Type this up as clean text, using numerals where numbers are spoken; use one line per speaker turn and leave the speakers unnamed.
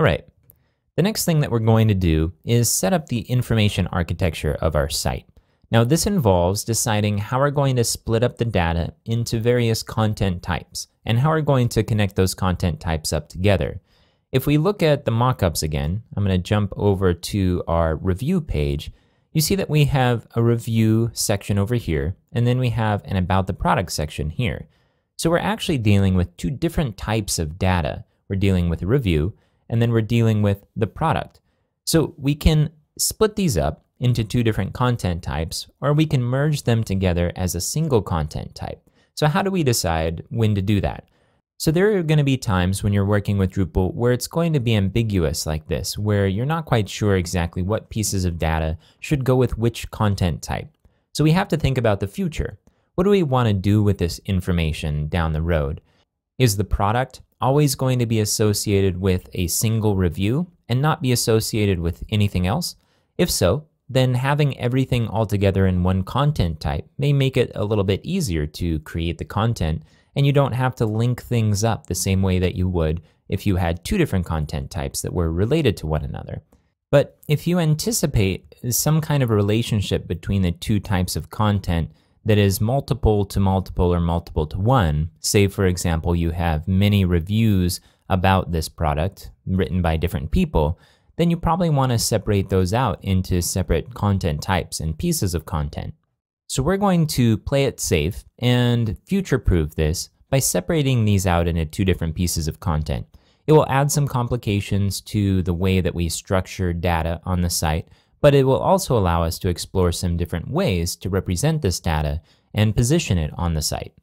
All right, the next thing that we're going to do is set up the information architecture of our site. Now this involves deciding how we're going to split up the data into various content types and how we're going to connect those content types up together. If we look at the mockups again, I'm going to jump over to our review page. You see that we have a review section over here, and then we have an about the product section here. So we're actually dealing with two different types of data. We're dealing with a review, and then we're dealing with the product. So we can split these up into two different content types, or we can merge them together as a single content type. So how do we decide when to do that? So there are going to be times when you're working with Drupal where it's going to be ambiguous like this, where you're not quite sure exactly what pieces of data should go with which content type. So we have to think about the future. What do we want to do with this information down the road? Is the product always going to be associated with a single review and not be associated with anything else? If so, then having everything all together in one content type may make it a little bit easier to create the content, and you don't have to link things up the same way that you would if you had two different content types that were related to one another. But if you anticipate some kind of a relationship between the two types of content that is multiple to multiple or multiple to one, say for example you have many reviews about this product written by different people, then you probably want to separate those out into separate content types and pieces of content. So we're going to play it safe and future-proof this by separating these out into two different pieces of content. It will add some complications to the way that we structure data on the site, but it will also allow us to explore some different ways to represent this data and position it on the site.